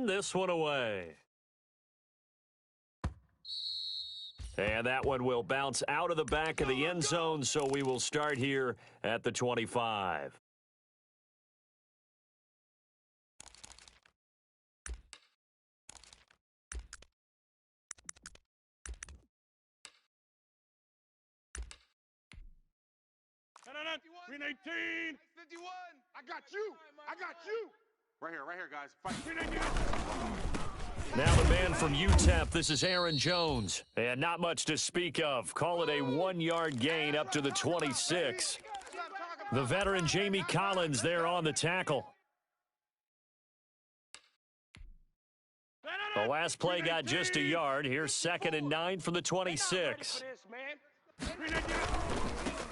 send this one away. And that one will bounce out of the back of the end zone, so we will start here at the 25. Green 18. 51. I got you. I got you. Right here, guys. Fight. Now the man from UTEP, this is Aaron Jones. And not much to speak of. Call it a 1-yard gain up to the 26. The veteran Jamie Collins there on the tackle. The last play got just a yard. Here's 2nd and 9 from the 26.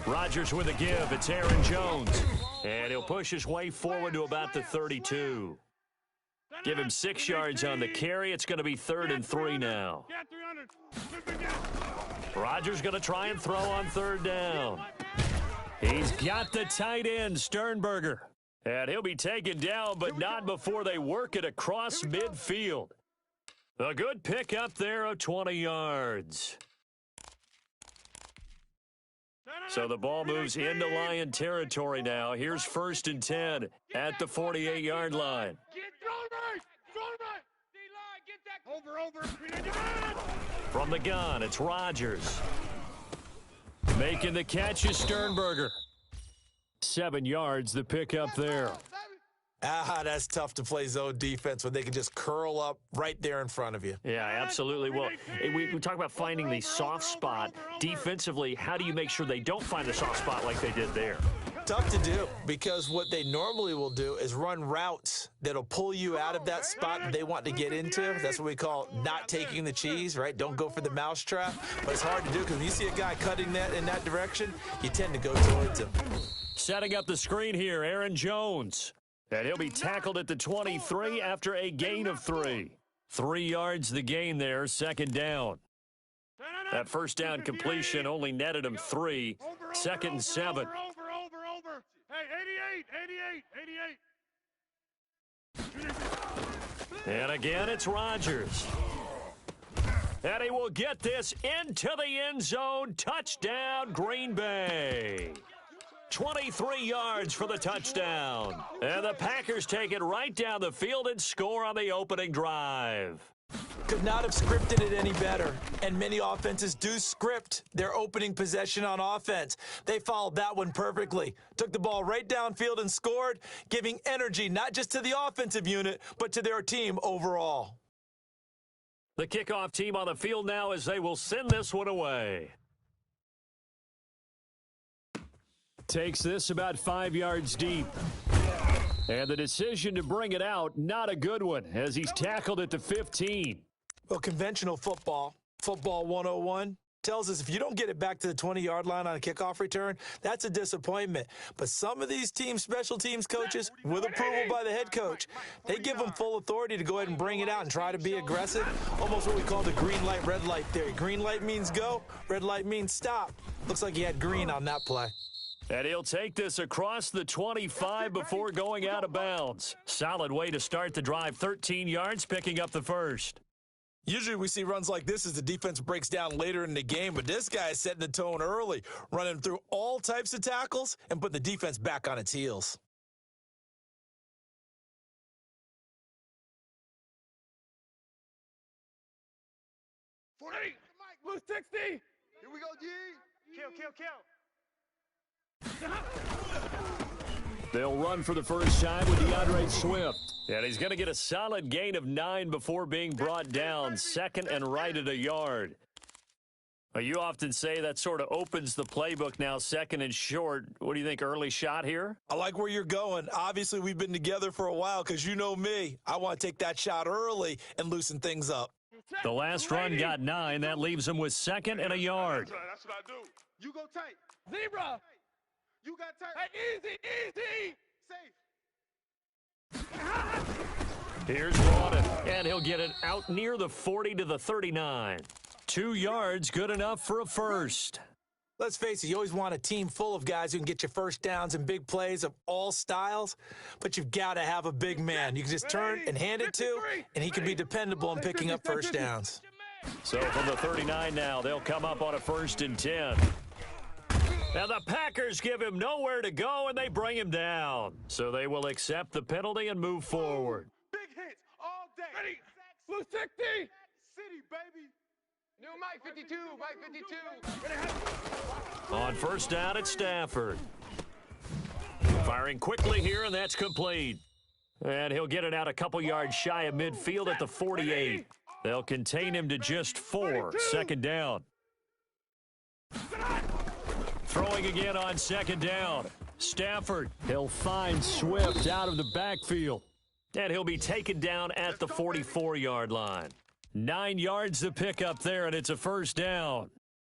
Rodgers with a give. It's Aaron Jones. And he'll push his way forward to about the 32. Give him 6 yards on the carry. It's going to be 3rd and 3 now. Rodgers going to try and throw on 3rd down. He's got the tight end, Sternberger. And he'll be taken down, but not before they work it across midfield. A good pick up there of 20 yards. So the ball moves into Lion territory now. Here's 1st and 10 at the 48-yard line. From the gun, it's Rodgers. Making the catch is Sternberger. 7 yards, the pick up there. That's tough to play zone defense when they can just curl up right there in front of you. Yeah, absolutely. Well, we talk about finding the soft spot. Defensively, how do you make sure they don't find the soft spot like they did there? Tough to do, because what they normally will do is run routes that'll pull you out of that spot that they want to get into. That's what we call not taking the cheese, right? Don't go for the mousetrap. But it's hard to do because when you see a guy cutting that in that direction, you tend to go towards him. Setting up the screen here, Aaron Jones. And he'll be tackled at the 23 after a gain of 3. 3 yards the gain there, 2nd down. That 1st down completion only netted him 3. 2nd and 7. Hey, 88. And again, it's Rodgers. And he will get this into the end zone. Touchdown, Green Bay. 23 yards for the touchdown. And the Packers take it right down the field and score on the opening drive. Could not have scripted it any better. And many offenses do script their opening possession on offense. They followed that one perfectly. Took the ball right downfield and scored, giving energy not just to the offensive unit, but to their team overall. The kickoff team on the field now as they will send this one away. Takes this about 5 yards deep. And the decision to bring it out, not a good one, as he's tackled at the 15. Well, conventional football 101, tells us if you don't get it back to the 20-yard line on a kickoff return, that's a disappointment. But some of these teams, special teams coaches, with approval by the head coach, they give them full authority to go ahead and bring it out and try to be aggressive, almost what we call the green light, red light theory. Green light means go, red light means stop. Looks like he had green on that play. And he'll take this across the 25 before going out of bounds. Solid way to start the drive. 13 yards, picking up the 1st. Usually we see runs like this as the defense breaks down later in the game, but this guy is setting the tone early, running through all types of tackles and putting the defense back on its heels. Blue 60. Here we go, G. Kill. They'll run for the first time with DeAndre Swift. And he's going to get a solid gain of 9 before being brought down. 2nd and right at a yard. You often say that sort of opens the playbook now, 2nd and short. What do you think, early shot here? I like where you're going. Obviously, we've been together for a while because you know me. I want to take that shot early and loosen things up. The last run got 9. That leaves him with 2nd and a yard. That's what I do. You go tight. Zebra. You got tight. Hey, easy. Safe. Here's Rawdon, and he'll get it out near the 40 to the 39. 2 yards, good enough for a first. Let's face it, you always want a team full of guys who can get you first downs and big plays of all styles, but you've got to have a big man you can just turn and hand it to, and he can be dependable in picking up first downs. So from the 39 now, they'll come up on a 1st and 10. Now the Packers give him nowhere to go, and they bring him down. So they will accept the penalty and move forward. Big hits all day. Ready? Blue 60. City, baby. New Mike 52. Mike 52. On 1st down, it's Stafford. Firing quickly here, and that's complete. And he'll get it out a couple yards shy of midfield at the 48. They'll contain him to just 4. 2nd down. Throwing again on 2nd down. Stafford, he'll find Swift out of the backfield. And he'll be taken down at the 44-yard line. 9 yards to pick up there, and it's a 1st down.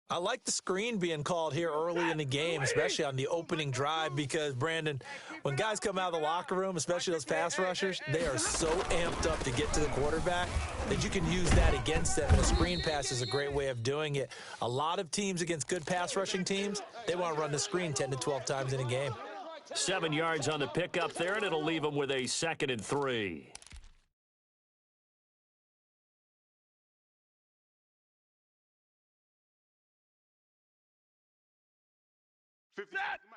I like the screen being called here early in the game, especially on the opening drive, because, Brandon, when guys come out of the locker room, especially those pass rushers, they are so amped up to get to the quarterback that you can use that against them, and a screen pass is a great way of doing it. A lot of teams against good pass rushing teams, they want to run the screen 10 to 12 times in a game. 7 yards on the pickup there, and it'll leave them with a 2nd and 3.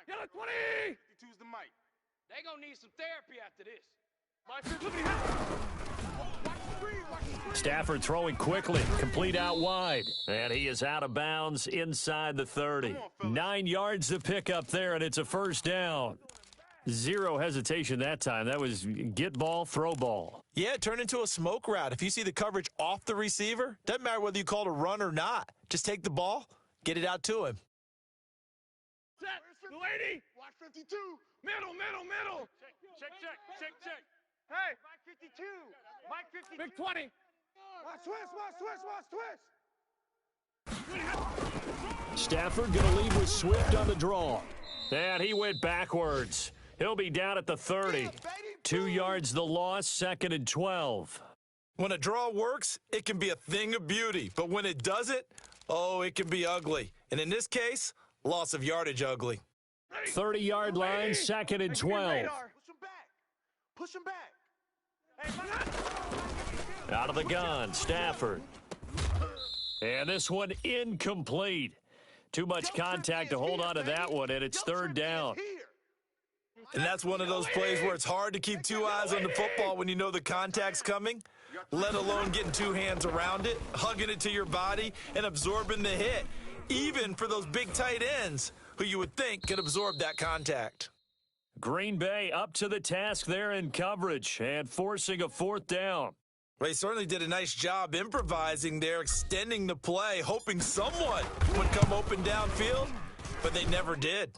Yellow 20. 52's the mic. They gonna need some therapy after this. Stafford throwing quickly, complete out wide. And he is out of bounds inside the 30. 9 yards to pick up there, and it's a 1st down. Zero hesitation that time. That was get ball, throw ball. Yeah, it turned into a smoke route. If you see the coverage off the receiver, doesn't matter whether you call it a run or not. Just take the ball, get it out to him. Set. The lady. Watch 52. Middle. Check. Hey. Mike 52. Mike 52. Big 20. Watch twist. Stafford going to lead with Swift on the draw. And he went backwards. He'll be down at the 30. 2 yards the loss, 2nd and 12. When a draw works, it can be a thing of beauty. But when it doesn't, oh, it can be ugly. And in this case, loss of yardage ugly. 30-yard line, 2nd and 12. Push him back. Out of the gun, Stafford. And this one incomplete. Too much contact to hold on to that one, and it's 3rd down. And that's one of those plays where it's hard to keep 2 eyes on the football when you know the contact's coming, let alone getting 2 hands around it, hugging it to your body, and absorbing the hit, even for those big tight ends who you would think could absorb that contact. Green Bay up to the task there in coverage and forcing a 4th down. Well, he certainly did a nice job improvising there, extending the play, hoping someone would come open downfield, but they never did.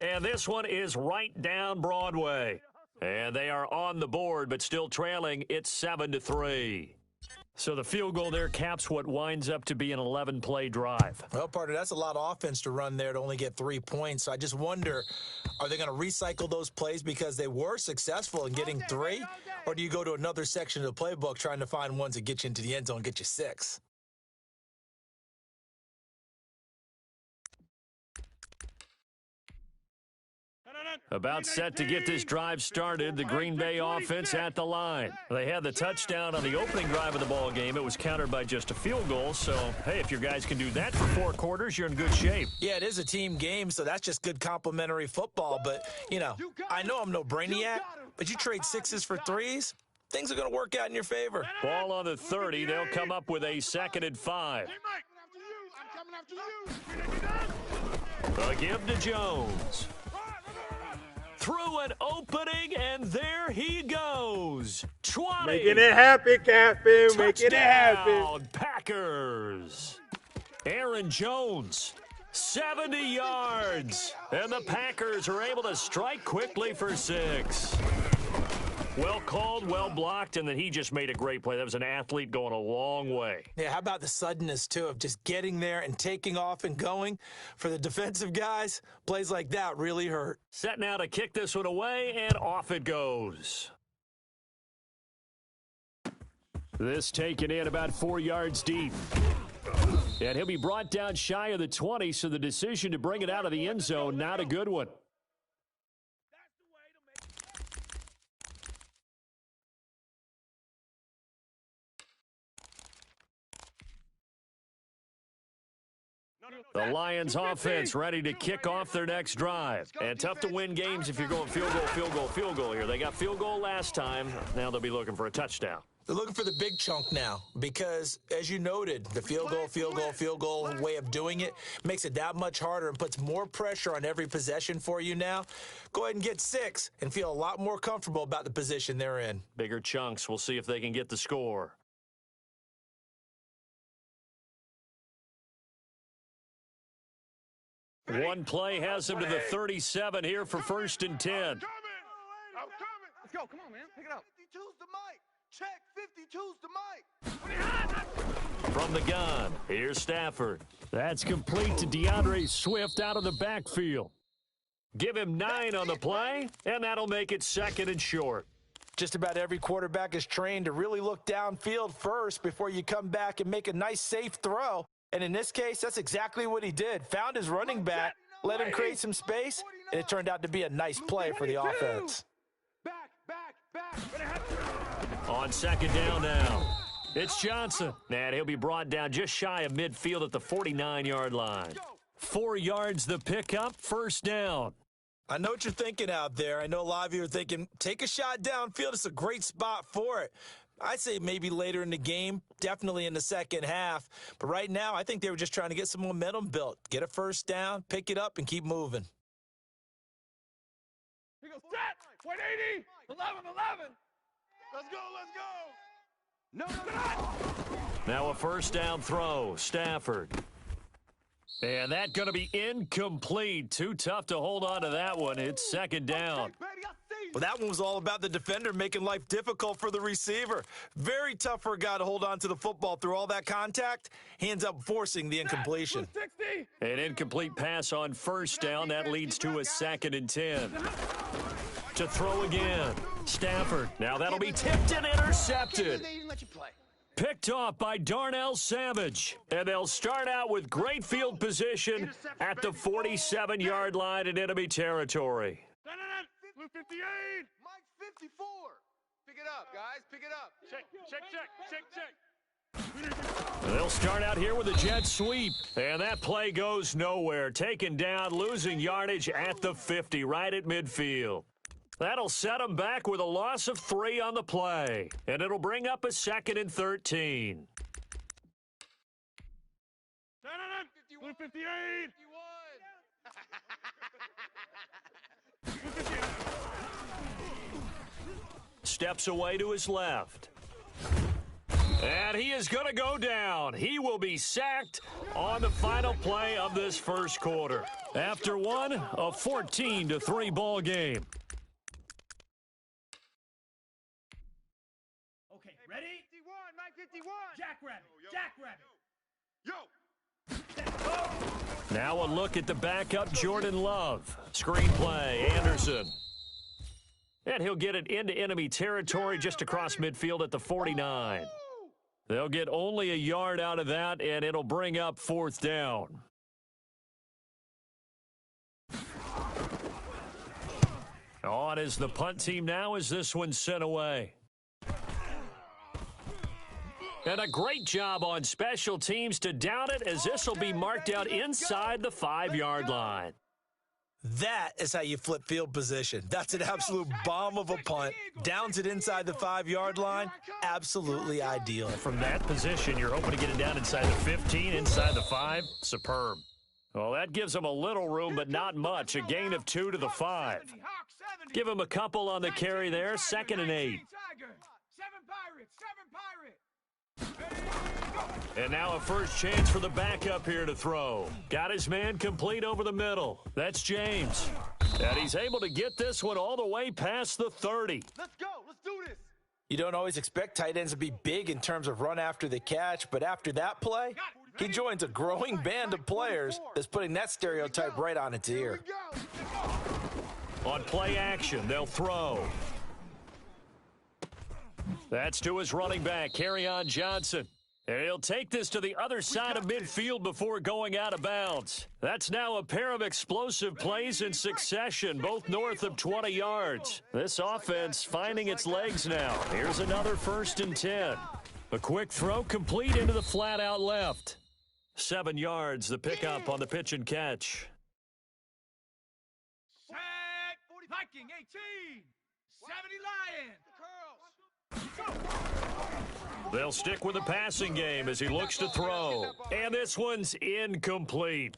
And this one is right down Broadway. And they are on the board, but still trailing. It's 7-3. So the field goal there caps what winds up to be an 11-play drive. Well, partner, that's a lot of offense to run there to only get 3 points. So I just wonder, are they going to recycle those plays because they were successful in getting 3? Or do you go to another section of the playbook trying to find ones that get you into the end zone and get you 6? About set to get this drive started, the Green Bay offense at the line. They had the touchdown on the opening drive of the ball game. It was countered by just a field goal. So, hey, if your guys can do that for 4 quarters, you're in good shape. Yeah, it is a team game, so that's just good complimentary football. But, you know, I know I'm no brainiac, but you trade 6s for 3s, things are going to work out in your favor. Ball on the 30. They'll come up with a 2nd and 5. A give to Jones. Through an opening, and there he goes. 20. Making it happen, Captain. Making it happen. Touchdown, Packers. Aaron Jones, 70 yards. And the Packers are able to strike quickly for 6. Well called, well blocked, and then he just made a great play. That was an athlete going a long way. Yeah, how about the suddenness, too, of just getting there and taking off and going? For the defensive guys, plays like that really hurt. Set now to kick this one away, and off it goes. This taken in about 4 yards deep. And he'll be brought down shy of the 20, so the decision to bring it out of the end zone, not a good one. The Lions offense ready to kick off their next drive. And tough to win games if you're going field goal, field goal, field goal here. They got field goal last time. Now they'll be looking for a touchdown. They're looking for the big chunk now because, as you noted, the field goal way of doing it makes it that much harder and puts more pressure on every possession for you now. Go ahead and get 6 and feel a lot more comfortable about the position they're in. Bigger chunks. We'll see if they can get the score. One play has him to the 37 here for 1st and 10. I'm coming. Let's go. Come on, man. Pick it up. 52's the mic. Check. 52's the mic. From the gun, here's Stafford. That's complete to DeAndre Swift out of the backfield. Give him 9 on the play, and that'll make it 2nd and short. Just about every quarterback is trained to really look downfield first before you come back and make a nice, safe throw. And in this case, that's exactly what he did. Found his running back, let him create some space, and it turned out to be a nice play for the offense. On 2nd down now, it's Johnson. And he'll be brought down just shy of midfield at the 49-yard line. 4 yards the pickup, 1st down. I know what you're thinking out there. I know a lot of you are thinking, take a shot downfield. It's a great spot for it. I'd say maybe later in the game, definitely in the second half. But right now, I think they were just trying to get some momentum built. Get a 1st down, pick it up, and keep moving. He goes, set, 180, 11. Let's go. No. Now a 1st down throw, Stafford. And that's going to be incomplete. Too tough to hold on to that one. It's 2nd down. Well, that one was all about the defender making life difficult for the receiver. Very tough for a guy to hold on to the football through all that contact. He ends up forcing the incompletion. An incomplete pass on 1st down. That leads to a 2nd and 10. To throw again. Stafford. Now that'll be tipped and intercepted. Picked off by Darnell Savage. And they'll start out with great field position at the 47-yard line in enemy territory. Blue 58. Mike 54. Pick it up, guys. Pick it up. Check. They'll start out here with a jet sweep. And that play goes nowhere. Taken down, losing yardage at the 50, right at midfield. That'll set them back with a loss of 3 on the play. And it'll bring up a 2nd and 13. Blue 58. 51. Steps away to his left. And he is going to go down. He will be sacked on the final play of this 1st quarter. After one, a 14-3 ball game. Okay, ready? 51, Mike 51. Jackrabbit. Yo. Now a look at the backup, Jordan Love. Screenplay, Anderson. And he'll get it into enemy territory just across midfield at the 49. They'll get only a yard out of that, and it'll bring up 4th down. On is the punt team now as this one's sent away. And a great job on special teams to down it as this will be marked out inside the 5-yard line. That is how you flip field position. That's an absolute bomb of a punt. Downs it inside the 5-yard line. Absolutely ideal. From that position, you're hoping to get it down inside the 15, inside the 5. Superb. Well, that gives them a little room, but not much. A gain of 2 to the 5. Give them a couple on the carry there. 2nd and 8. 7 Pirates. And now a first chance for the backup here to throw. Got his man complete over the middle. That's James. And he's able to get this one all the way past the 30. Let's go. Let's do this. You don't always expect tight ends to be big in terms of run after the catch, but after that play, he joins a growing band of players that's putting that stereotype right on its ear. On play action, they'll throw. That's to his running back, Kerryon Johnson. And he'll take this to the other side of midfield before going out of bounds. That's now a pair of explosive plays in succession, both north of 20 yards. This offense finding its legs now. Here's another 1st and 10. A quick throw complete into the flat out left. 7 yards, the pickup on the pitch and catch. Set. Viking 18. 70 Lions. They'll stick with the passing game as he looks to throw. And this one's incomplete.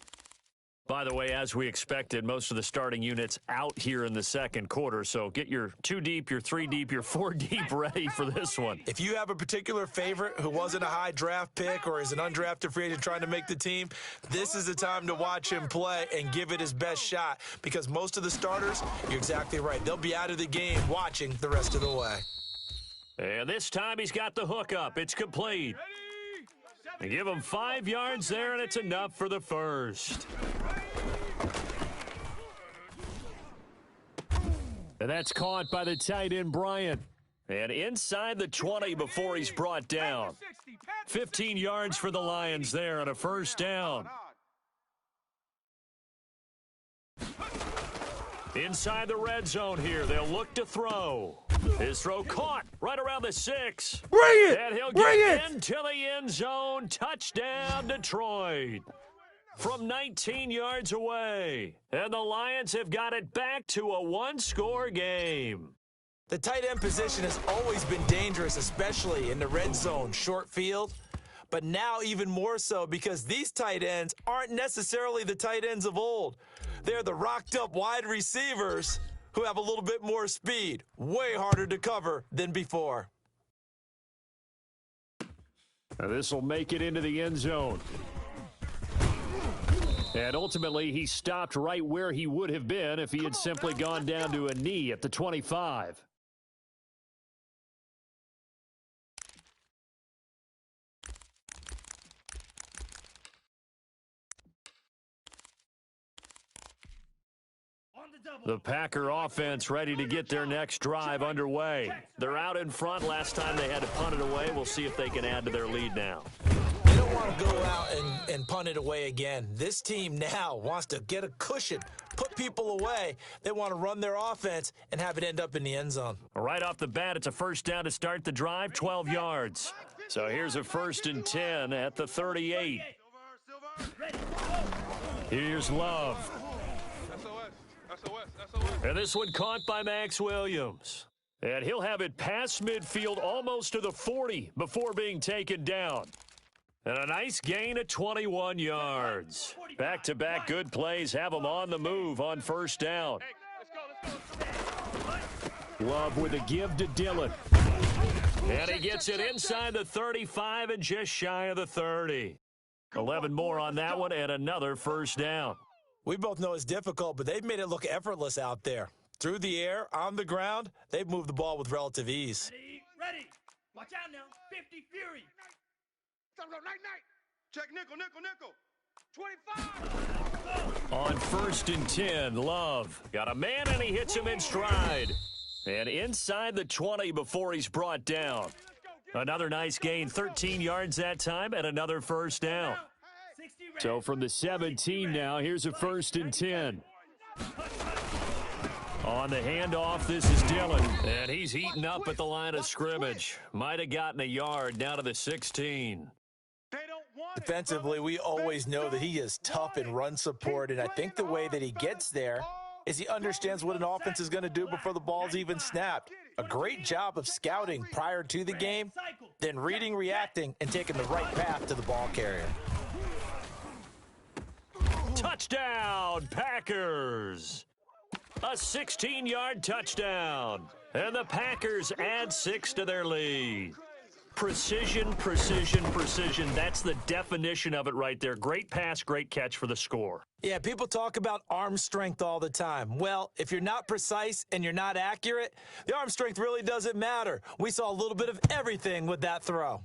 By the way, as we expected, most of the starting units out here in the second quarter. So get your 2 deep, your 3 deep, your 4 deep ready for this one. If you have a particular favorite who wasn't a high draft pick or is an undrafted free agent trying to make the team, this is the time to watch him play and give it his best shot, because most of the starters, you're exactly right, they'll be out of the game watching the rest of the way. And this time he's got the hook up. It's complete. They give him 5 yards there, and it's enough for the first. And that's caught by the tight end, Bryant. And inside the 20 before he's brought down. 15 yards for the Lions there on a first down. Inside the red zone here, they'll look to throw. His throw caught right around the 6. Bring it! And he'll Bring get it! into the end zone. Touchdown, Detroit. From 19 yards away. And the Lions have got it back to a 1-score game. The tight end position has always been dangerous, especially in the red zone, short field. But now even more so, because these tight ends aren't necessarily the tight ends of old. They're the rocked-up wide receivers who have a little bit more speed. Way harder to cover than before. Now this will make it into the end zone. And ultimately, he stopped right where he would have been if he had simply gone down to a knee at the 25. The Packer offense ready to get their next drive underway. They're out in front. Last time they had to punt it away. We'll see if they can add to their lead now. They don't want to go out and punt it away again. This team now wants to get a cushion, put people away. They want to run their offense and have it end up in the end zone. Right off the bat, it's a first down to start the drive, 12 yards. So here's a 1st and 10 at the 38. Here's Love. And this one caught by Max Williams. And he'll have it past midfield almost to the 40 before being taken down. And a nice gain of 21 yards. Back-to-back good plays have him on the move on first down. Love with a give to Dillon. And he gets it inside the 35 and just shy of the 30. 11 more on that one and another first down. We both know it's difficult, but they've made it look effortless out there. Through the air, on the ground, they've moved the ball with relative ease. Ready. Watch out now. 50 Fury. Check nickel. 25. On 1st and 10, Love got a man and he hits him in stride. And inside the 20 before he's brought down. Another nice gain, 13 yards that time and another first down. So from the 17 now, here's a 1st and 10. On the handoff, this is Dillon. And he's eaten up at the line of scrimmage. Might have gotten a yard down to the 16. Defensively, we always know that he is tough in run support, and I think the way that he gets there is he understands what an offense is going to do before the ball's even snapped. A great job of scouting prior to the game, then reading, reacting, and taking the right path to the ball carrier. Touchdown, Packers! A 16-yard touchdown. And the Packers add 6 to their lead. Precision, precision, precision. That's the definition of it right there. Great pass, great catch for the score. Yeah, people talk about arm strength all the time. Well, if you're not precise and you're not accurate, the arm strength really doesn't matter. We saw a little bit of everything with that throw.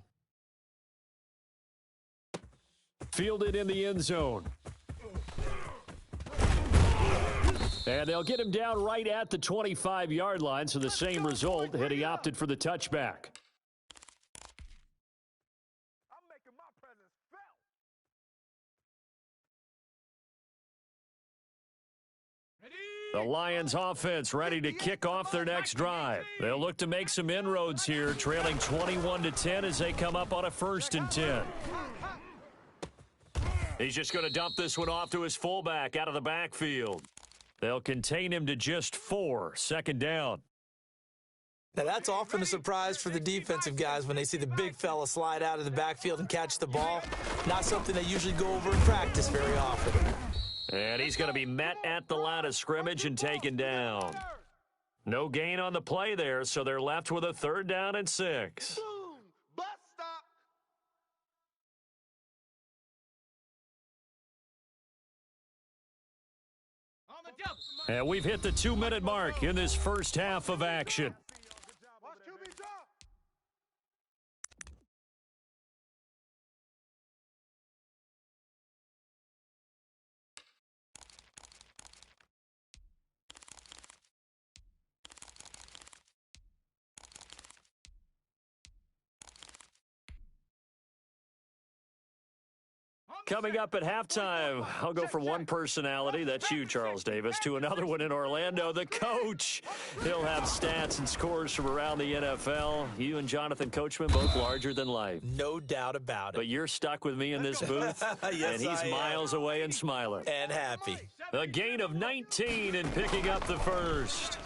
Fielded in the end zone. And they'll get him down right at the 25-yard line, so the same result, and he opted for the touchback. making my presence felt. The Lions offense ready to kick off their next drive. They'll look to make some inroads here, trailing 21-10 as they come up on a 1st and 10. He's just going to dump this one off to his fullback out of the backfield. They'll contain him to just 4, 2nd down. Now, that's often a surprise for the defensive guys when they see the big fella slide out of the backfield and catch the ball. Not something they usually go over in practice very often. And he's going to be met at the line of scrimmage and taken down. No gain on the play there, so they're left with a 3rd down and 6. Boom! Bus stop. And we've hit the 2-minute mark in this first half of action. Watch QB drop. Coming up at halftime, I'll go from one personality, that's you, Charles Davis, to another one in Orlando, the coach. He'll have stats and scores from around the NFL. You and Jonathan Coachman, both larger than life. No doubt about it. But you're stuck with me in this booth, Yes, and he's I am. miles away and smiling. And happy. A gain of 19 and picking up the first.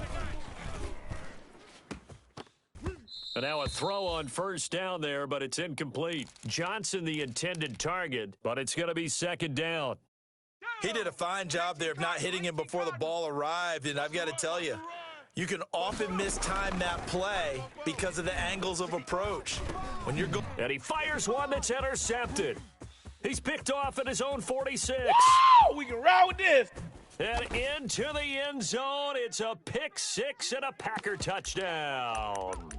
And now a throw on 1st down there, but it's incomplete. Johnson the intended target, but it's going to be 2nd down. He did a fine job there of not hitting him before the ball arrived, and I've got to tell you, you can often mistime that play because of the angles of approach. When you're going, And he fires one that's intercepted. He's picked off at his own 46. Oh, we can ride with this. And into the end zone, it's a pick 6 and a Packer touchdown.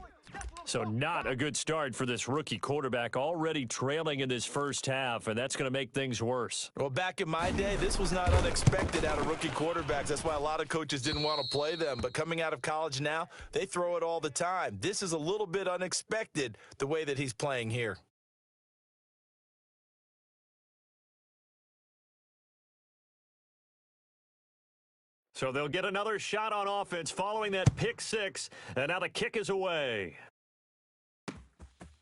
So not a good start for this rookie quarterback, already trailing in this first half, and that's going to make things worse. well, back in my day, this was not unexpected out of rookie quarterbacks. That's why a lot of coaches didn't want to play them. But coming out of college now, they throw it all the time. This is a little bit unexpected, the way that he's playing here. So they'll get another shot on offense following that pick 6, and now the kick is away.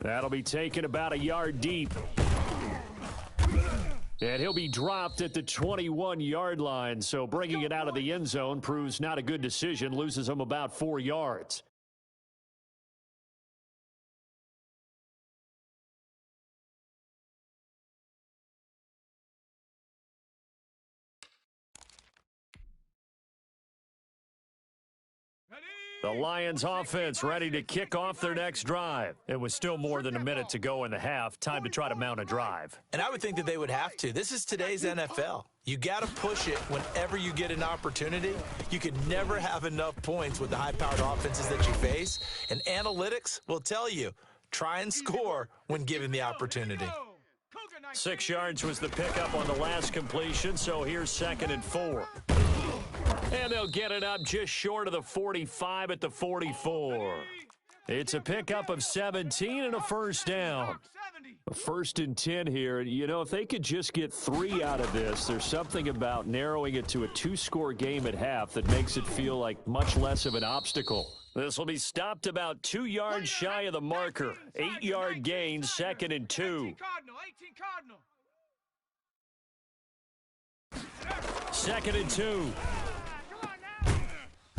That'll be taken about a yard deep. And he'll be dropped at the 21-yard line, so bringing it out of the end zone proves not a good decision, loses him about 4 yards. The Lions offense ready to kick off their next drive. It was still more than a minute to go in the half. Time to try to mount a drive. And I would think that they would have to. This is today's NFL. You got to push it whenever you get an opportunity. You can never have enough points with the high-powered offenses that you face. And analytics will tell you, try and score when given the opportunity. 6 yards was the pickup on the last completion, so here's 2nd and 4. And they'll get it up just short of the 45 at the 44. It's a pickup of 17 and a 1st down. A 1st and 10 here. You know, if they could just get 3 out of this, there's something about narrowing it to a 2-score game at half that makes it feel like much less of an obstacle. This will be stopped about 2 yards shy of the marker. 8-yard gain, 2nd and 2. 2nd and 2.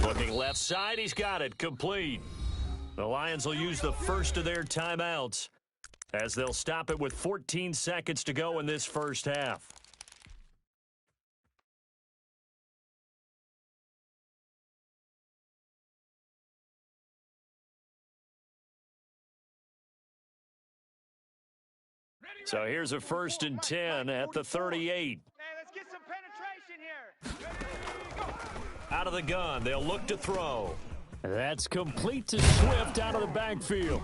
Looking left side, he's got it, complete. The Lions will use the first of their timeouts as they'll stop it with 14 seconds to go in this first half. So here's a 1st and 10 at the 38. Hey, let's get some penetration here. Out of the gun, they'll look to throw. That's complete to Swift out of the backfield.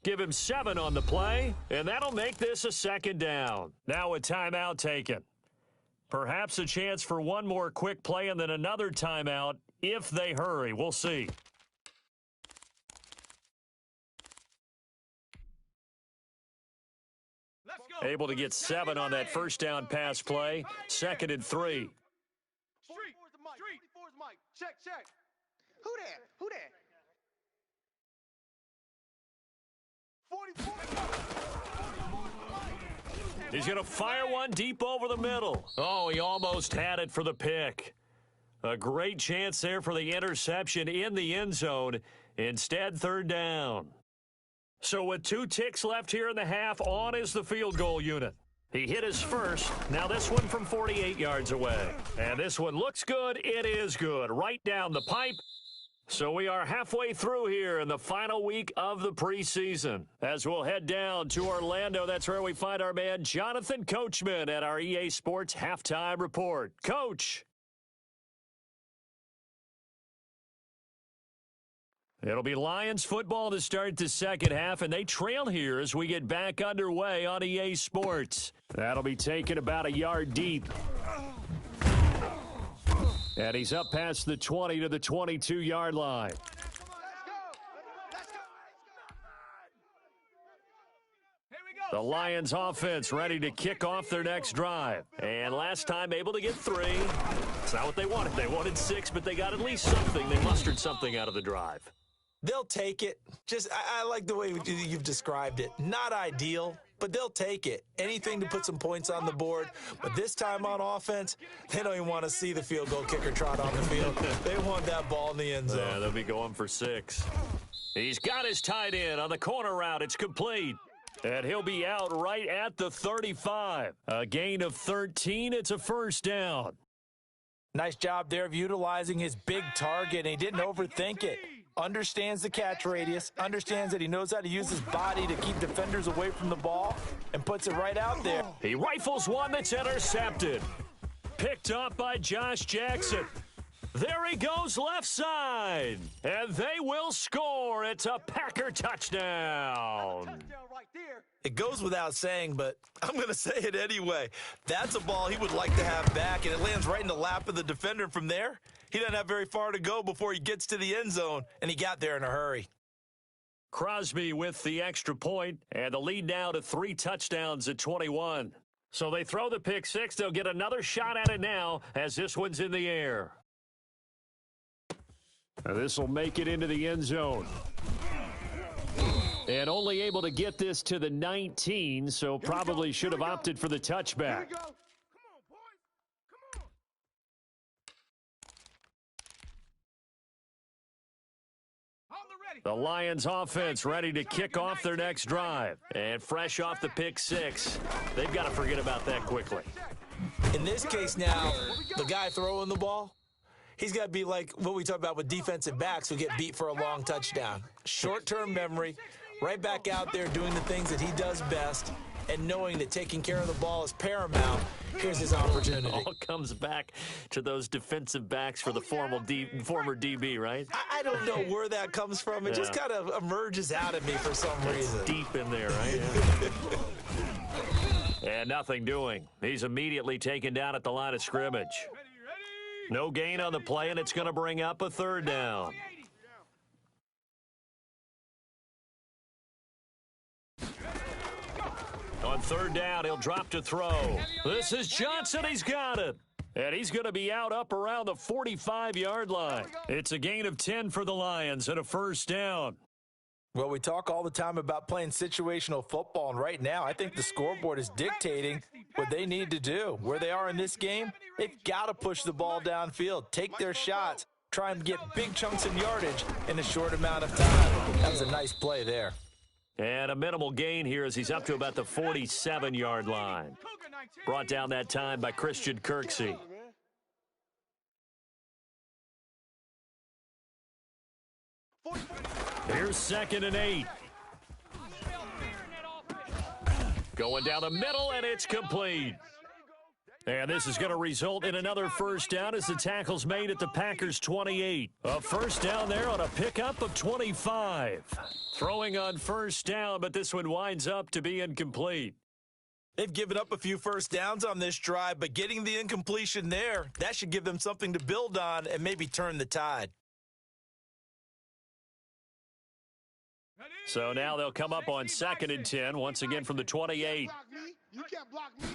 Give him 7 on the play, and that'll make this a 2nd down. Now a timeout taken. Perhaps a chance for one more quick play and then another timeout if they hurry. We'll see. Able to get 7 on that first down pass play. 2nd and 3. Street. Street. Mike. Check. Who that? 44. He's going to fire one deep over the middle. Oh, he almost had it for the pick. A great chance there for the interception in the end zone. Instead, 3rd down. So with 2 ticks left here in the half, on is the field goal unit. He hit his first. Now this one from 48 yards away. And this one looks good. It is good. Right down the pipe. So we are halfway through here in the final week of the preseason. As we'll head down to Orlando, that's where we find our man Jonathan Coachman at our EA Sports Halftime Report. Coach. It'll be Lions football to start the second half, and they trail here as we get back underway on EA Sports. That'll be taken about a yard deep. And he's up past the 20 to the 22-yard line. The Lions offense ready to kick off their next drive. And last time able to get 3. It's not what they wanted. They wanted 6, but they got at least something. They mustered something out of the drive. They'll take it. I like the way you've described it. Not ideal, but they'll take it. Anything to put some points on the board. But this time on offense, they don't even want to see the field goal kicker trot on the field. They want that ball in the end zone. Yeah, they'll be going for 6. He's got his tight end on the corner route. It's complete. And he'll be out right at the 35. A gain of 13. It's a first down. Nice job there of utilizing his big target, and he didn't overthink it. Understands the catch radius, understands that he knows how to use his body to keep defenders away from the ball, and puts it right out there. He rifles one that's intercepted. Picked up by Josh Jackson. There he goes left side. And they will score. It's a Packer touchdown. It goes without saying, but I'm going to say it anyway. That's a ball he would like to have back, and it lands right in the lap of the defender. From there, he doesn't have very far to go before he gets to the end zone, and he got there in a hurry. Crosby with the extra point, and the lead now to 3 touchdowns at 21. So they throw the pick 6. They'll get another shot at it now as this one's in the air. This will make it into the end zone. And only able to get this to the 19, so probably should have opted for the touchback. The Lions offense ready to kick off their next drive. And fresh off the pick 6, they've got to forget about that quickly. In this case now, the guy throwing the ball, he's got to be like what we talk about with defensive backs who get beat for a long touchdown. Short-term memory, right back out there doing the things that he does best, and knowing that taking care of the ball is paramount. Here's his opportunity. It all comes back to those defensive baks for the former DB, right? I don't know where that comes from. It just kind of emerges out of me for some reason. Deep in there, right? And nothing doing. He's immediately taken down at the line of scrimmage. No gain on the play, and it's going to bring up a 3rd down. On 3rd down, he'll drop to throw. This is Johnson. He's got it. And he's going to be out up around the 45-yard line. It's a gain of 10 for the Lions and a first down. Well, we talk all the time about playing situational football, and right now I think the scoreboard is dictating what they need to do. Where they are in this game, they've got to push the ball downfield, take their shots, try and get big chunks in yardage in a short amount of time. That was a nice play there. And a minimal gain here as he's up to about the 47-yard line. Brought down that time by Christian Kirksey. Here's 2nd and 8. Going down the middle, and it's complete. And this is going to result in another first down as the tackle's made at the Packers' 28. A first down there on a pickup of 25. Throwing on first down, but this one winds up to be incomplete. They've given up a few first downs on this drive, but getting the incompletion there, that should give them something to build on and maybe turn the tide. So now they'll come up on 2nd and 10, once again from the 28. You can't block me.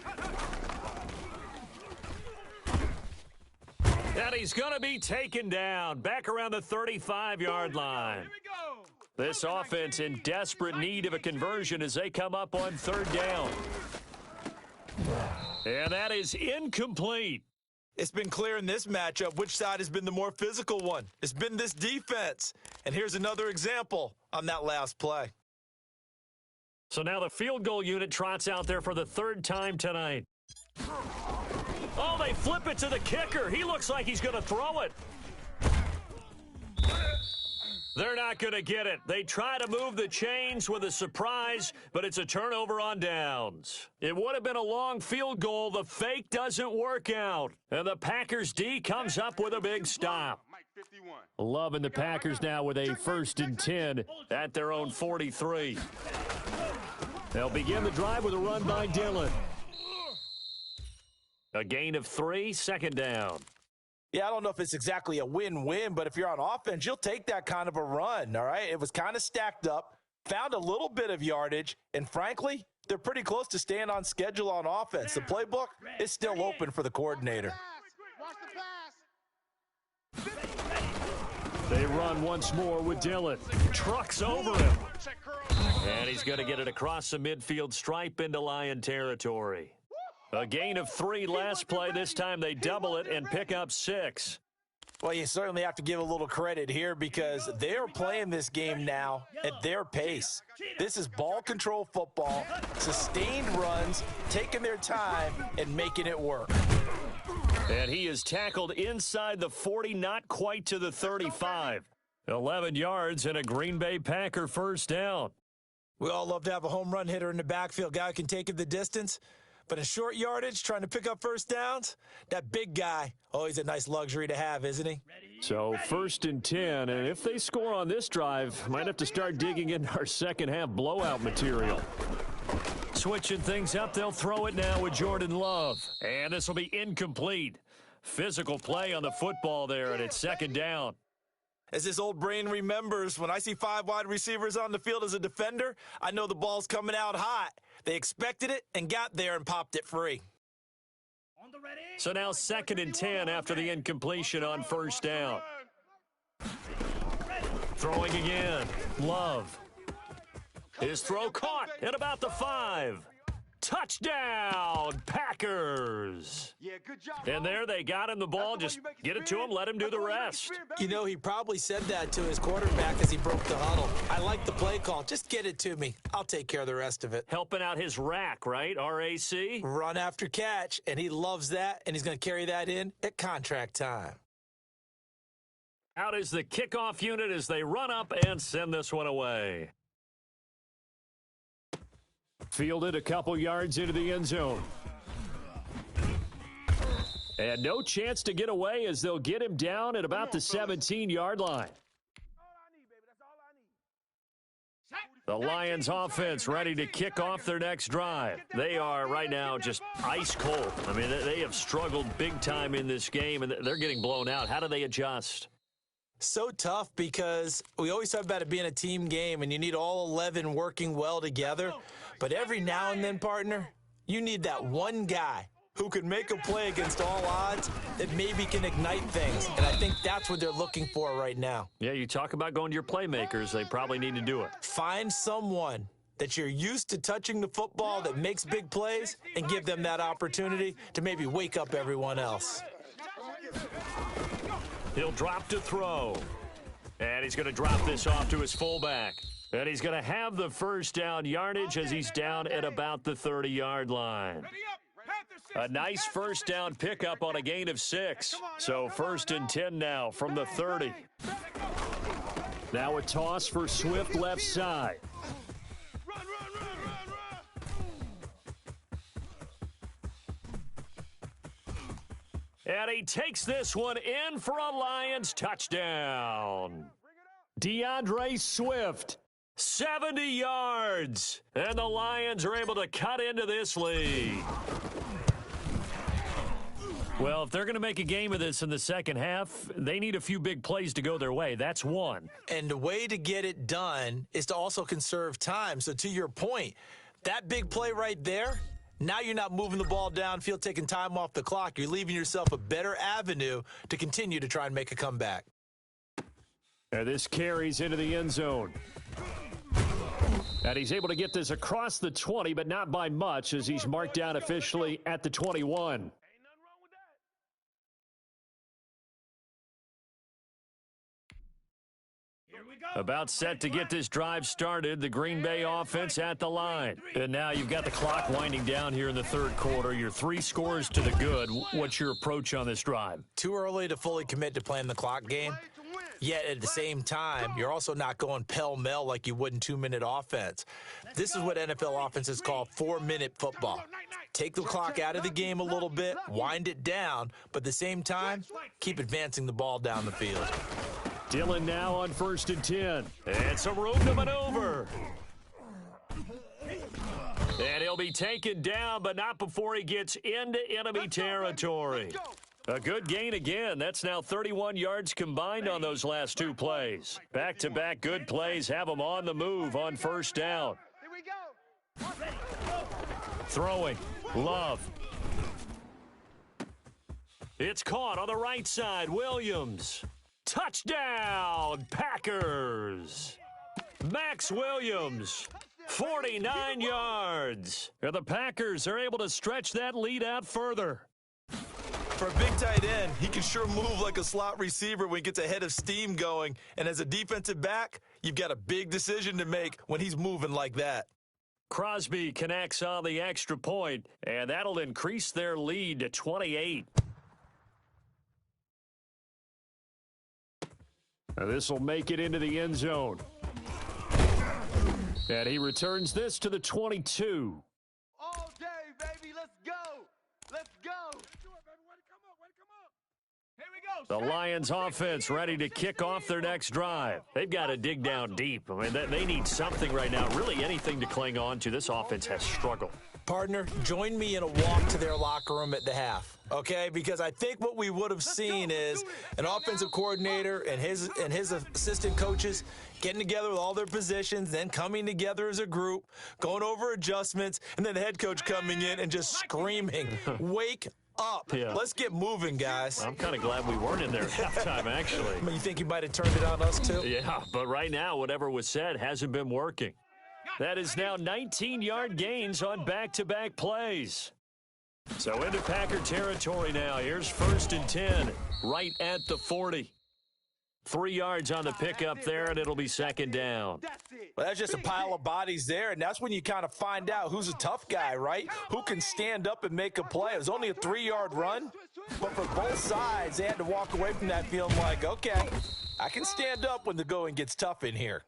And he's going to be taken down back around the 35-yard line. Here we go. This offense in desperate need of a conversion as they come up on third down. And that is incomplete. It's been clear in this matchup which side has been the more physical one. It's been this defense. And here's another example on that last play. So now the field goal unit trots out there for the third time tonight. Oh, they flip it to the kicker. He looks like he's going to throw it. They're not going to get it. They try to move the chains with a surprise, but it's a turnover on downs. It would have been a long field goal. The fake doesn't work out. And the Packers D comes up with a big stop. Mike 51. Loving the Packers now with a 1st and 10 at their own 43. They'll begin the drive with a run by Dillon. A gain of 3, second down. Yeah, I don't know if it's exactly a win-win, but if you're on offense, you'll take that kind of a run, all right? It was kind of stacked up, found a little bit of yardage, and frankly, they're pretty close to staying on schedule on offense. The playbook is still open for the coordinator. Watch the pass. They run once more with Dillon. Trucks over him. And he's going to get it across the midfield stripe into Lion territory. A gain of 3 last play. This time they double it and pick up 6. Well, you certainly have to give a little credit here because they're playing this game now at their pace. This is ball control football, sustained runs, taking their time and making it work. And he is tackled inside the 40, not quite to the 35. 11 yards and a Green Bay Packer first down. We all love to have a home run hitter in the backfield, guy who can take it the distance. But in short yardage, trying to pick up first downs, that big guy, oh, he's a nice luxury to have, isn't he? So 1st and 10, and if they score on this drive, might have to start digging into our second half blowout material. Switching things up, they'll throw it now with Jordan Love. And this will be incomplete. Physical play on the football there, and it's second down. As this old brain remembers, when I see 5 wide receivers on the field as a defender, I know the ball's coming out hot. They expected it and got there and popped it free. So now 2nd and 10 after the incompletion on first down. Throwing again. Love. His throw caught at about the 5. Touchdown, Packers. Yeah, good job. And there they got him the ball. Just get it to him, let him do the rest. You know, he probably said that to his quarterback as he broke the huddle. I like the play call. Just get it to me. I'll take care of the rest of it. Helping out his rack, right? RAC? Run after catch, and he loves that, and he's going to carry that in at contract time. Out is the kickoff unit as they run up and send this one away. Fielded a couple yards into the end zone. And no chance to get away as they'll get him down at about the 17-yard line. The Lions offense ready to kick off their next drive. They are right now just ice cold. I mean, they have struggled big time in this game, and they're getting blown out. How do they adjust? So tough because we always talk about it being a team game, and you need all 11 working well together. But every now and then, partner, you need that one guy who can make a play against all odds that maybe can ignite things. And I think that's what they're looking for right now. Yeah, you talk about going to your playmakers. They probably need to do it. Find someone that you're used to touching the football that makes big plays and give them that opportunity to maybe wake up everyone else. He'll drop to throw. And he's going to drop this off to his fullback. And he's going to have the first down yardage as he's down at about the 30-yard line. A nice first down pickup on a gain of 6. So 1st and 10 now from the 30. Now a toss for Swift left side. And he takes this one in for a Lions touchdown. DeAndre Swift, 70 yards. And the Lions are able to cut into this lead. Well, if they're going to make a game of this in the second half, they need a few big plays to go their way. That's one. And the way to get it done is to also conserve time. So to your point, that big play right there, Now you're not moving the ball downfield, taking time off the clock. You're leaving yourself a better avenue to continue to try and make a comeback. And this carries into the end zone. And he's able to get this across the 20, but not by much, as he's marked down officially at the 21. About set to get this drive started, the Green Bay offense at the line. And now you've got the clock winding down here in the third quarter. You're 3 scores to the good. What's your approach on this drive? Too early to fully commit to playing the clock game. Yet at the same time, you're also not going pell-mell like you would in 2-minute offense. This is what NFL offenses call 4-minute football. Take the clock out of the game a little bit, wind it down, but at the same time, keep advancing the ball down the field. Dillon now on 1st and 10. And some room to maneuver. And he'll be taken down, but not before he gets into enemy territory. A good gain again. That's now 31 yards combined on those last 2 plays. Back-to-back good plays have him on the move on 1st down. Here we go. Throwing. Love. It's caught on the right side. Williams. Touchdown, Packers. Max Williams, 49 yards. And the Packers are able to stretch that lead out further. For a big tight end, he can sure move like a slot receiver when he gets a head of steam going. And as a defensive back, you've got a big decision to make when he's moving like that. Crosby connects on the extra point, and that'll increase their lead to 28. Now this will make it into the end zone. And he returns this to the 22. All day, baby. Let's go. Let's go. Here we go. The Lions offense ready to kick off their next drive. They've got to dig down deep. I mean, they need something right now, really anything to cling on to. This offense has struggled. Partner, join me in a walk to their locker room at the half, okay? Because I think what we would have seen is an offensive coordinator and his assistant coaches getting together with all their positions, then coming together as a group, going over adjustments, and then the head coach coming in and just screaming, wake up. Yeah. Let's get moving, guys. I'm kind of glad we weren't in there at halftime, actually. I mean, you think you might have turned it on us, too? Yeah, but right now, whatever was said hasn't been working. That is now 19-yard gains on back-to-back plays. So into Packer territory now. Here's 1st and 10, right at the 40. 3 yards on the pickup there, and it'll be 2nd down. Well, that's just a pile of bodies there, and that's when you kind of find out who's a tough guy, right? Who can stand up and make a play. It was only a 3-yard run, but for both sides, they had to walk away from that feeling like, okay, I can stand up when the going gets tough in here.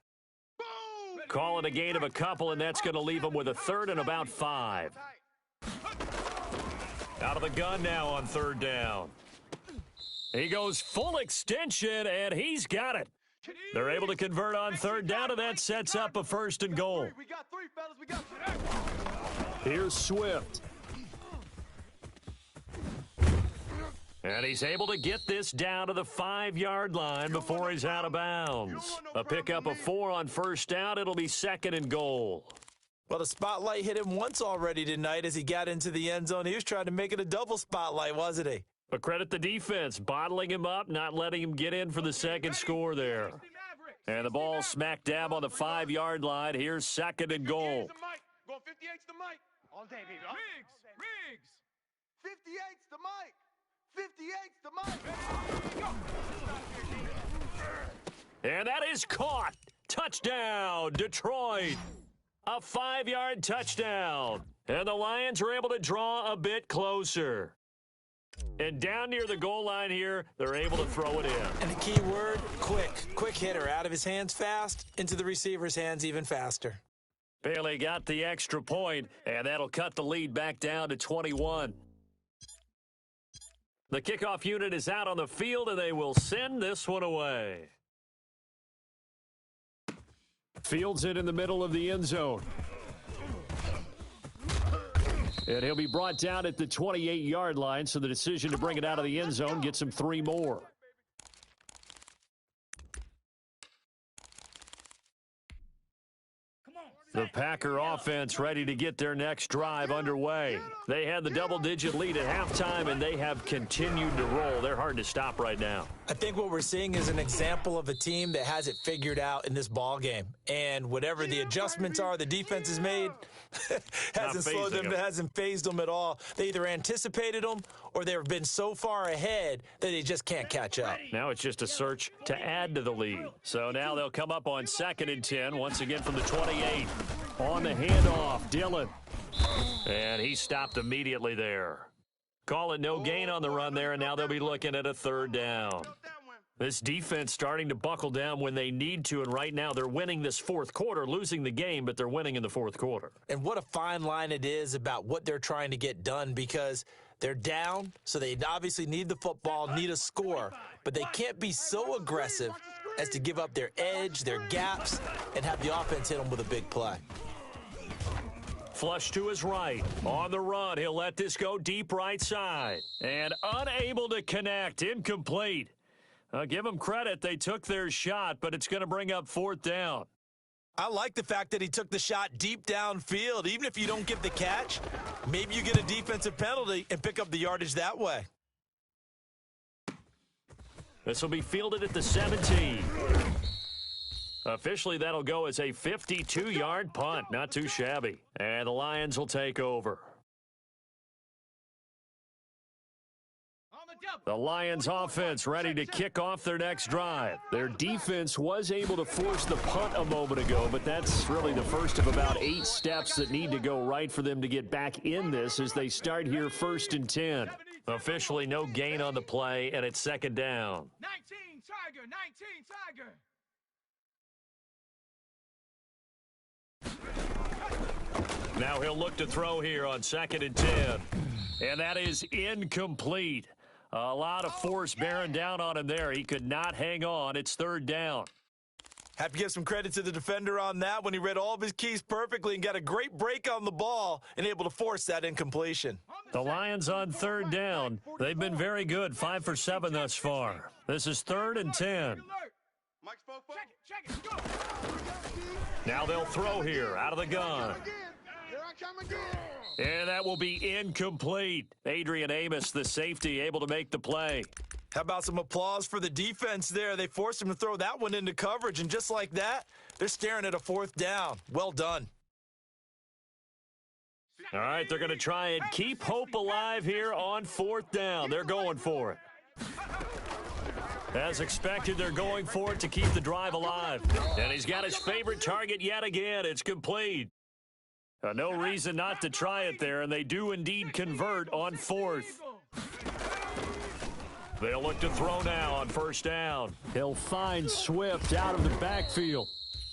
Calling a gain of a couple, and that's going to leave them with a 3rd and about 5. Out of the gun now on 3rd down. He goes full extension, and he's got it. They're able to convert on 3rd down, and that sets up a 1st and goal. We got 3, fellas. We got 3. Here's Swift. And he's able to get this down to the 5-yard line before he's out of bounds. A pickup of 4 on 1st down. It'll be 2nd and goal. Well, the spotlight hit him once already tonight as he got into the end zone. He was trying to make it a double spotlight, wasn't he? But credit the defense, bottling him up, not letting him get in for the 2nd score there. And the ball smack dab on the 5-yard line. Here's 2nd and goal. Going 58's the mic. All day, baby. Riggs. 58's the mic. 58's the mic. And that is caught. Touchdown, Detroit. A 5-yard touchdown. And the Lions are able to draw a bit closer. And down near the goal line here, they're able to throw it in. And the key word, quick. Quick hitter. Out of his hands fast, into the receiver's hands even faster. Bailey got the extra point, and that'll cut the lead back down to 21. The kickoff unit is out on the field, and they will send this one away. Fields it in the middle of the end zone. And he'll be brought down at the 28-yard line, so the decision to bring it out of the end zone gets him 3 more. The Packer offense ready to get their next drive underway. They had the double-digit lead at halftime, and they have continued to roll. They're hard to stop right now. I think what we're seeing is an example of a team that has it figured out in this ball game. And whatever the adjustments are the defense has made hasn't slowed them, hasn't phased them at all. They either anticipated them or they've been so far ahead that they just can't catch up. Now it's just a search to add to the lead. So now they'll come up on 2nd and 10, once again from the 28. On the handoff, Dillon. And he stopped immediately there. Call it no gain on the run there, and now they'll be looking at a 3rd down. This defense starting to buckle down when they need to, and right now they're winning this 4th quarter, losing the game, but they're winning in the 4th quarter. And what a fine line it is about what they're trying to get done, because they're down, so they obviously need the football, need a score, but they can't be so aggressive as to give up their edge, their gaps, and have the offense hit them with a big play. Flush to his right. On the run, he'll let this go deep right side. And unable to connect, incomplete. Give them credit, they took their shot, but it's going to bring up 4th down. I like the fact that he took the shot deep downfield. Even if you don't get the catch, maybe you get a defensive penalty and pick up the yardage that way. This will be fielded at the 17. Officially, that'll go as a 52-yard punt. Not too shabby. And the Lions will take over. The Lions offense ready to kick off their next drive. Their defense was able to force the punt a moment ago, but that's really the first of about 8 steps that need to go right for them to get back in this as they start here 1st and 10. Officially no gain on the play, and it's 2nd down. 19 Tiger, 19 Tiger. Now he'll look to throw here on 2nd and 10. And that is incomplete. A lot of force bearing down on him there. He could not hang on. It's 3rd down. Have to give some credit to the defender on that when he read all of his keys perfectly and got a great break on the ball and able to force that incompletion. The Lions on 3rd down. They've been very good, 5 for 7 thus far. This is 3rd and 10. Check it, go. Now they'll throw here out of the gun. Here I come again. And that will be incomplete. Adrian Amos, the safety, able to make the play. How about some applause for the defense there? They forced him to throw that one into coverage, and just like that, they're staring at a 4th down. Well done. All right, they're going to try and keep hope alive here on 4th down. They're going for it. As expected, they're going for it to keep the drive alive. And he's got his favorite target yet again. It's complete. No reason not to try it there, and they do indeed convert on 4th. They'll look to throw now on 1st down. He'll find Swift out of the backfield.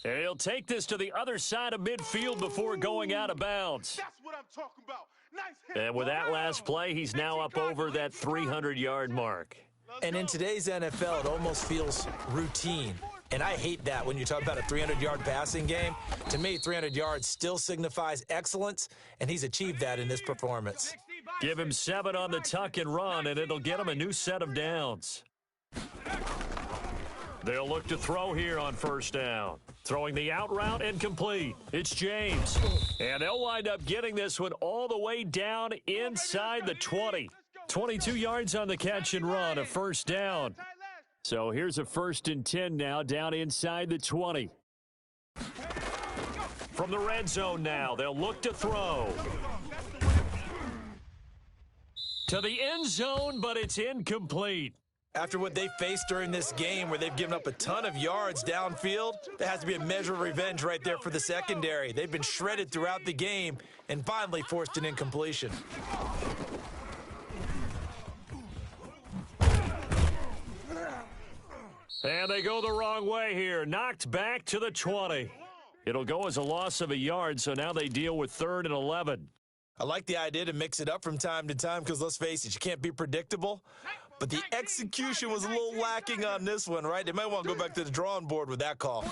And he'll take this to the other side of midfield before going out of bounds. That's what I'm talking about. Nice hit. And with that last play, he's now up over that 300-yard mark. And in today's NFL, it almost feels routine. And I hate that when you talk about a 300-yard passing game. To me, 300 yards still signifies excellence, and he's achieved that in this performance. Give him 7 on the tuck and run, and it'll get him a new set of downs. They'll look to throw here on 1st down. Throwing the out route and complete. It's James. And they'll wind up getting this one all the way down inside the 20. 22 yards on the catch and run, a 1st down. So here's a 1st and 10 now, down inside the 20. From the red zone now, they'll look to throw. To the end zone, but it's incomplete. After what they faced during this game where they've given up a ton of yards downfield, there has to be a measure of revenge right there for the secondary. They've been shredded throughout the game and finally forced an incompletion. And they go the wrong way here. Knocked back to the 20. It'll go as a loss of a yard, so now they deal with 3rd and 11. I like the idea to mix it up from time to time because, let's face it, you can't be predictable. But the execution was a little lacking on this one, right? They might want to go back to the drawing board with that call.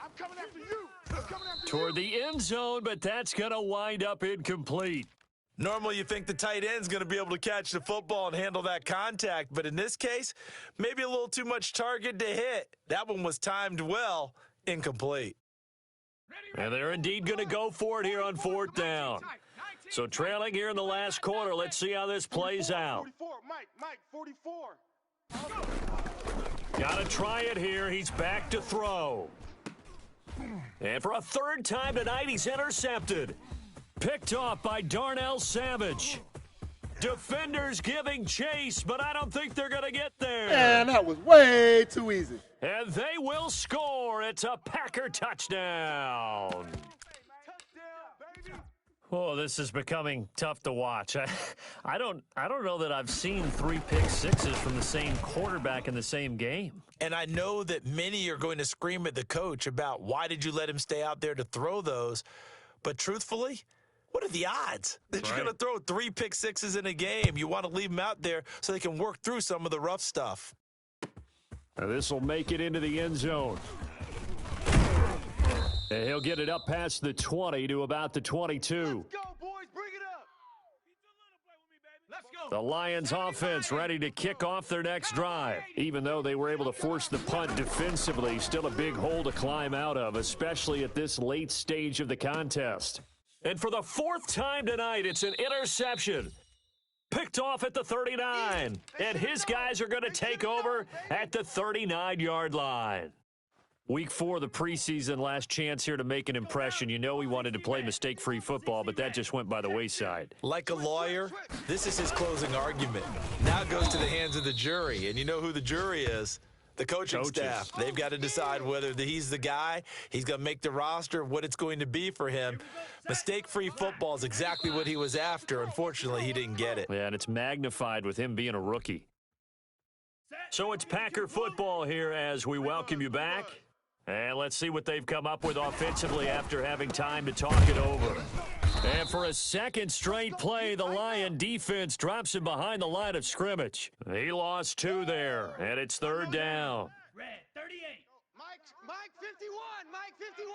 I'm coming after you. Toward the end zone, but that's going to wind up incomplete. Normally, you think the tight end's going to be able to catch the football and handle that contact, but in this case, maybe a little too much target to hit. That one was timed well, Incomplete. And they're indeed going to go for it here on fourth down. So trailing here in the last quarter. Let's see how this plays out. 44, Mike, 44. Got to try it here. He's back to throw. And for a third time tonight, he's intercepted. Picked off by Darnell Savage. Defenders giving chase, but I don't think they're going to get there. Man, that was way too easy. And they will score. It's a Packer touchdown. Oh, this is becoming tough to watch. I don't know that I've seen 3 pick sixes from the same quarterback in the same game. And I know that many are going to scream at the coach about why did you let him stay out there to throw those. But truthfully, what are the odds that you're going to throw 3 pick sixes in a game? You want to leave them out there so they can work through some of the rough stuff. Now this will make it into the end zone. And he'll get it up past the 20 to about the 22. Let's go, boys. Bring it up. Let's go. The Lions offense ready to kick off their next drive. Even though they were able to force the punt defensively, still a big hole to climb out of, especially at this late stage of the contest. And for the 4th time tonight, it's an interception. Picked off at the 39. And his guys are going to take over at the 39-yard line. Week 4 of the preseason, last chance here to make an impression. You know he wanted to play mistake-free football, but that just went by the wayside. Like a lawyer, this is his closing argument. Now it goes to the hands of the jury, and you know who the jury is. The coaching staff. They've got to decide whether he's the guy, he's going to make the roster, what it's going to be for him. Mistake-free football is exactly what he was after. Unfortunately, he didn't get it. Yeah, and it's magnified with him being a rookie. So it's Packer football here as we welcome you back. And let's see what they've come up with offensively after having time to talk it over. And for a second straight play, the Lion defense drops him behind the line of scrimmage. He lost 2 there, and it's 3rd down. Red, 38. Mike 51. Mike 51.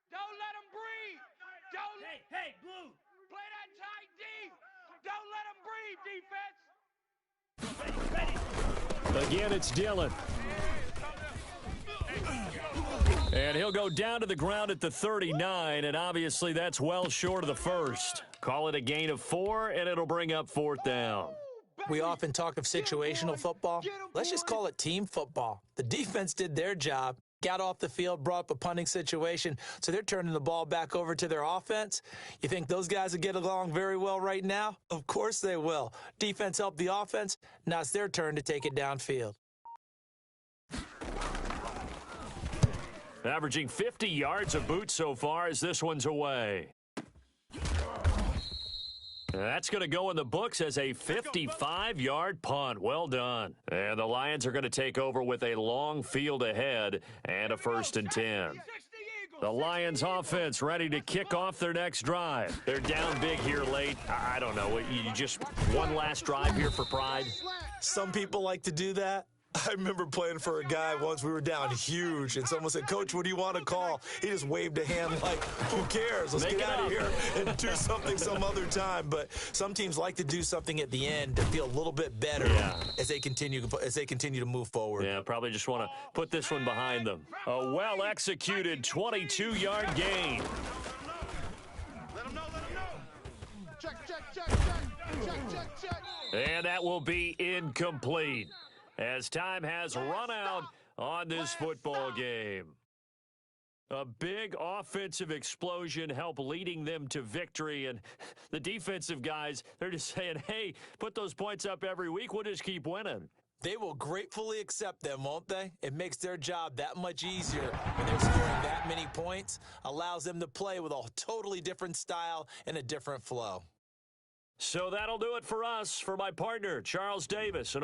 Don't let him breathe. Don't Hey, blue. play that tight D. Don't let him breathe, defense. Again, it's Dillon. And he'll go down to the ground at the 39, and obviously that's well short of the first. Call it a gain of 4, and it'll bring up 4th down. We often talk of situational football. Let's just call it team football. The defense did their job, got off the field, brought up a punting situation, so they're turning the ball back over to their offense. You think those guys will get along very well right now? Of course they will. Defense helped the offense. Now it's their turn to take it downfield. Averaging 50 yards a boot so far as this one's away. That's going to go in the books as a 55-yard punt. Well done. And the Lions are going to take over with a long field ahead and a 1st and 10. The Lions offense ready to kick off their next drive. They're down big here late. I don't know. You just one last drive here for pride? Some people like to do that. I remember playing for a guy once. We were down huge, and someone said, "Coach, what do you want to call?" He just waved a hand like, "Who cares? Let's get out of here and do something some other time." But some teams like to do something at the end to feel a little bit better as they continue to move forward. Yeah, probably just want to put this one behind them. A well-executed 22-yard gain. Let him know. Check. And that will be incomplete, as time has run out on this football game. A big offensive explosion helped leading them to victory, and the defensive guys, they're just saying, hey, put those points up every week, we'll just keep winning. They will gratefully accept them, won't they? It makes their job that much easier when they're scoring that many points, allows them to play with a totally different style and a different flow. So that'll do it for us. For my partner, Charles Davis, and